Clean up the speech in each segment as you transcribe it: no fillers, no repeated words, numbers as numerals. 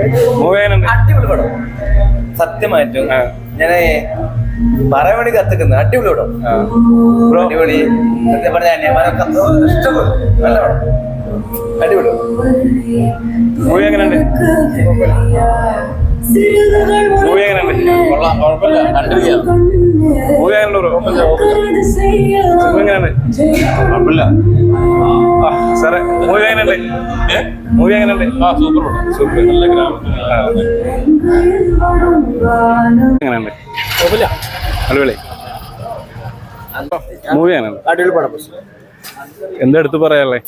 അടിപൊളി പടം. സത്യമായിട്ടും ഞാൻ പറയാൻ വേണ്ടി കത്തിക്കുന്നു. അടിപൊളി പടം. അടിപൊളി. സത്യം പറഞ്ഞാൽ ഇഷ്ടപ്പെടും. നല്ല പടം. അടിപൊളി. മൂവി എങ്ങനെയുണ്ട്? മൂവി എങ്ങനെയുണ്ട്? കൊള്ളാം, കുഴപ്പമില്ല. കണ്ടിരിക്കാം. മൂവി എങ്ങനെയുണ്ട് ബ്രോ? എങ്ങനെയുണ്ട്? കുഴപ്പമില്ല സാറേ മൂവി എങ്ങനെയുണ്ട്? മൂവി എങ്ങനെയുണ്ട്? സൂപ്പർ പടം. സൂപ്പർ. നല്ല ഗ്രാമത്തിൽ എങ്ങനെയുണ്ട്? കുഴപ്പമില്ല. അടിപൊളി. മൂവി എങ്ങനെയുണ്ട്? അടിപൊളി പടം. എന്താ എടുത്ത് പറയാനുള്ളേ?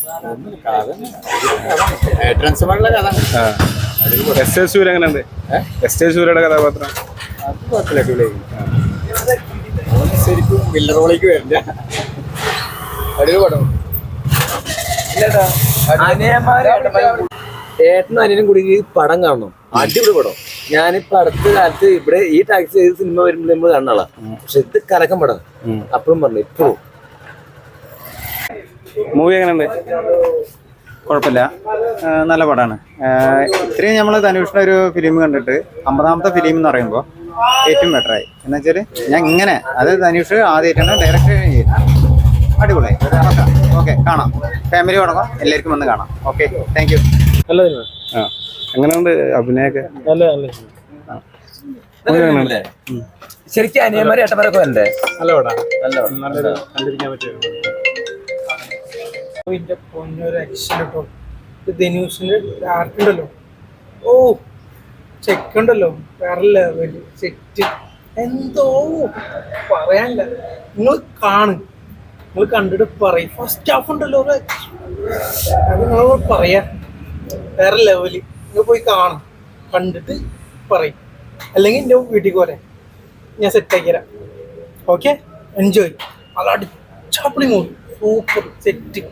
എസ് എ സൂര്യ എങ്ങനെയുണ്ട്? എസ് എ സൂര്യയുടെ കഥാപാത്രം ശരിക്കും വില്ലറോളിക്ക് വരില്ല. അടിപൊളി പടം. ഏട്ടനും അനിയനും കൂടി ഈ പടം കാണണം. അടിപൊളി പടം. ഞാനിപ്പോ അടുത്ത കാലത്ത് ഇവിടെ ഈ ടാക്സി ചെയ്ത് സിനിമ വരുമ്പോൾ നമ്മൾ കാണാളാ. പക്ഷെ ഇത് കലക്കം പടം. അപ്പഴും പറഞ്ഞു ഇപ്പോഴും. മൂവി എങ്ങനെയുണ്ട്? കുഴപ്പമില്ല, നല്ല പടമാണ്. ഇത്രയും നമ്മൾ ധനുഷിൻ്റെ ഒരു ഫിലിം കണ്ടിട്ട് 50ാമത്തെ ഫിലിം എന്ന് പറയുമ്പോൾ ഏറ്റവും ബെറ്ററായി. എന്ന് വെച്ചാൽ ഞാൻ ഇങ്ങനെ അത് ധനുഷ് ആദ്യമായിട്ടാണ് ഡയറക്റ്റ് ചെയ്തത്. അടിപൊളിയായി. ഓക്കെ, കാണാം. ഫാമിലി തുടങ്ങാം, എല്ലാവർക്കും വന്ന് കാണാം. Okay, thank you. നല്ല എങ്ങനെയുണ്ട് അഭിനയൊക്കെ? ശരിക്കും അനിയന്മാരെ ഏട്ടന്മാരൊക്കെ വരണ്ടേ? നല്ല പടം. നല്ലൊരു കണ്ടിരിക്കാൻ പറ്റിയ ധനുഷിന്റെ ആർക്കുണ്ടല്ലോ, ഓ ചെക്കുണ്ടല്ലോ, വേറെ ലെവല് സെറ്റ്. എന്തോ പറയാനില്ല. നിങ്ങൾ കാണും, നിങ്ങൾ കണ്ടിട്ട് പറയും. ഫസ്റ്റ് ഹാഫ് ഉണ്ടല്ലോ അത് നിങ്ങളോട് പറയാ വേറെ ലെവല്. നിങ്ങൾ പോയി കാണും, കണ്ടിട്ട് പറയും. അല്ലെങ്കിൽ എൻ്റെ വീട്ടിൽ പോരെ, ഞാൻ സെറ്റാക്കി തരാം. Okay, enjoy. അത് അടിച്ചാപ്പിളി മൂവി, സൂപ്പർ സെറ്റ്.